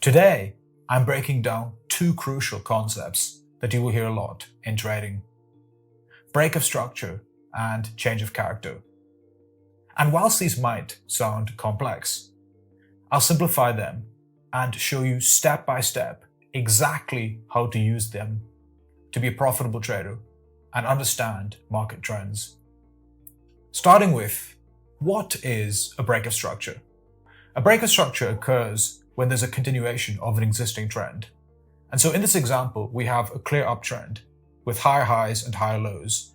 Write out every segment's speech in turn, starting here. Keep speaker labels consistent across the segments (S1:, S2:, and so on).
S1: Today, I'm breaking down two crucial concepts that you will hear a lot in trading: break of structure and change of character. And whilst these might sound complex, I'll simplify them and show you step by step exactly how to use them to be a profitable trader and understand market trends. Starting with, what is a break of structure? A break of structure occurs when there's a continuation of an existing trend. And so in this example, we have a clear uptrend with higher highs and higher lows.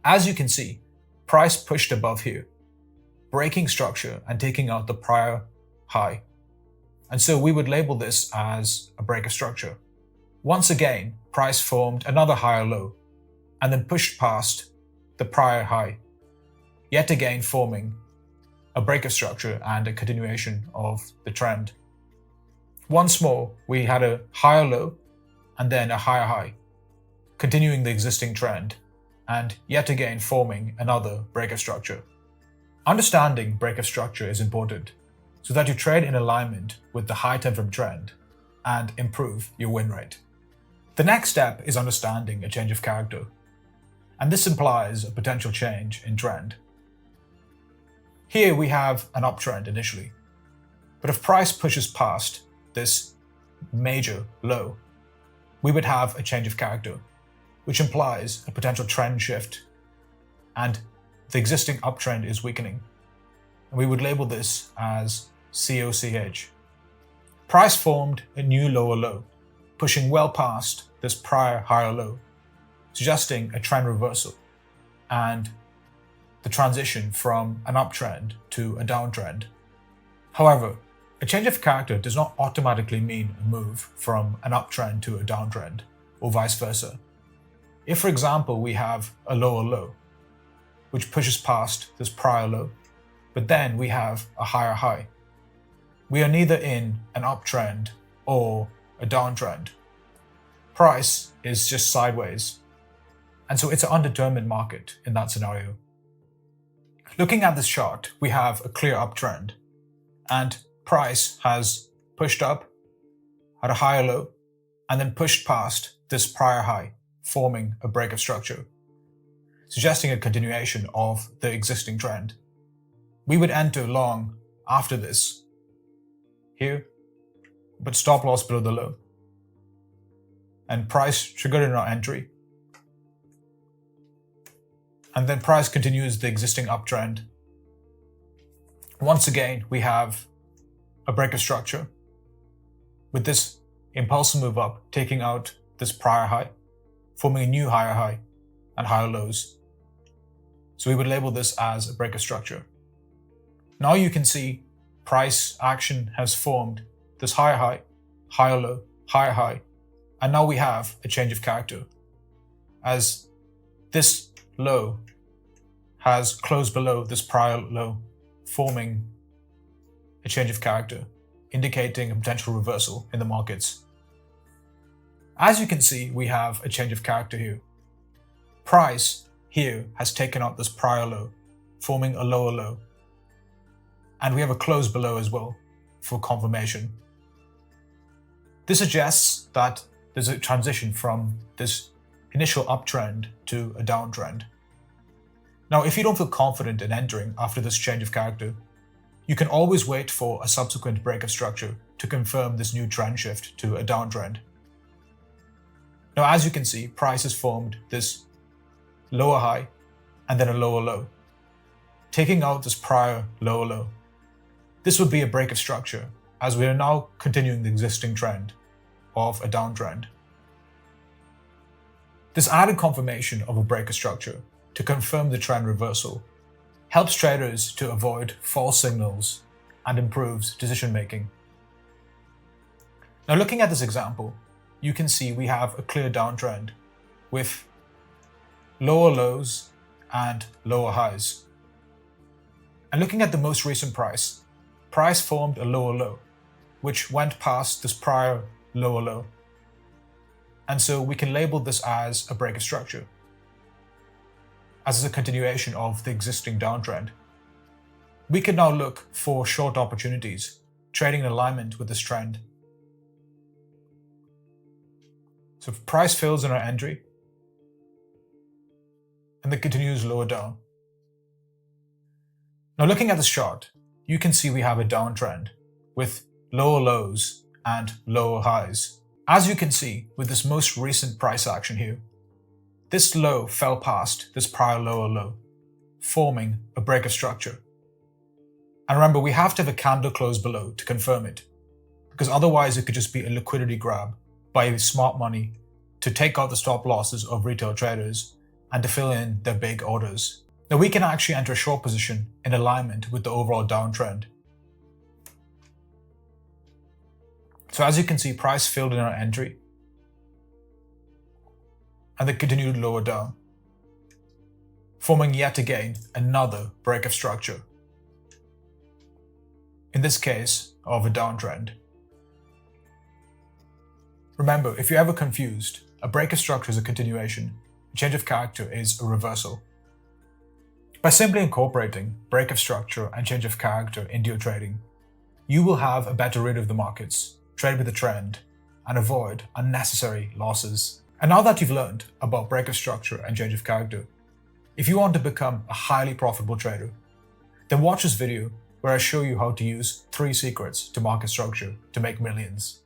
S1: As you can see, price pushed above here, breaking structure and taking out the prior high. And so we would label this as a break of structure. Once again, price formed another higher low and then pushed past the prior high, yet again forming a break of structure and a continuation of the trend. Once more, we had a higher low and then a higher high, continuing the existing trend and yet again forming another break of structure. Understanding break of structure is important so that you trade in alignment with the high time frame trend and improve your win rate. The next step is understanding a change of character, and this implies a potential change in trend. Here we have an uptrend initially, but if price pushes past this major low, we would have a change of character, which implies a potential trend shift, and the existing uptrend is weakening. And we would label this as COCH. Price formed a new lower low, pushing well past this prior higher low, suggesting a trend reversal and the transition from an uptrend to a downtrend. However, a change of character does not automatically mean a move from an uptrend to a downtrend, or vice versa. If, for example, we have a lower low, which pushes past this prior low, but then we have a higher high, we are neither in an uptrend or a downtrend. Price is just sideways, and so it's an undetermined market in that scenario. Looking at this chart, we have a clear uptrend, and price has pushed up at a higher low and then pushed past this prior high, forming a break of structure, suggesting a continuation of the existing trend. We would enter long after this here, but stop loss below the low. And price triggered in our entry. And then price continues the existing uptrend. Once again, we have a break of structure with this impulsive move up, taking out this prior high, forming a new higher high and higher lows. So we would label this as a break of structure. Now you can see price action has formed this higher high, higher low, higher high, and now we have a change of character as this low has closed below this prior low, forming a change of character, indicating a potential reversal in the markets. As you can see, we have a change of character here. Price here has taken out this prior low, forming a lower low. And we have a close below as well for confirmation. This suggests that there's a transition from this initial uptrend to a downtrend. Now, if you don't feel confident in entering after this change of character, you can always wait for a subsequent break of structure to confirm this new trend shift to a downtrend. Now, as you can see, price has formed this lower high and then a lower low, taking out this prior lower low. This would be a break of structure, as we are now continuing the existing trend of a downtrend. This added confirmation of a break of structure to confirm the trend reversal helps traders to avoid false signals and improves decision making. Now, looking at this example, you can see we have a clear downtrend with lower lows and lower highs. And looking at the most recent price formed a lower low, which went past this prior lower low. And so we can label this as a break of structure, as is a continuation of the existing downtrend. We can now look for short opportunities, trading in alignment with this trend. So price fills in our entry and then continues lower down. Now looking at this chart, you can see we have a downtrend with lower lows and lower highs. As you can see with this most recent price action here, this low fell past this prior lower low, forming a break of structure. And remember, we have to have a candle close below to confirm it, because otherwise it could just be a liquidity grab by smart money to take out the stop losses of retail traders and to fill in their big orders. Now we can actually enter a short position in alignment with the overall downtrend. So as you can see, price filled in our entry and then continued lower down, forming yet again another break of structure. In this case, of a downtrend. Remember, if you're ever confused, a break of structure is a continuation, a change of character is a reversal. By simply incorporating break of structure and change of character into your trading, you will have a better read of the markets, trade with the trend, and avoid unnecessary losses. And now that you've learned about break of structure and change of character, if you want to become a highly profitable trader, then watch this video where I show you how to use 3 secrets to market structure to make millions.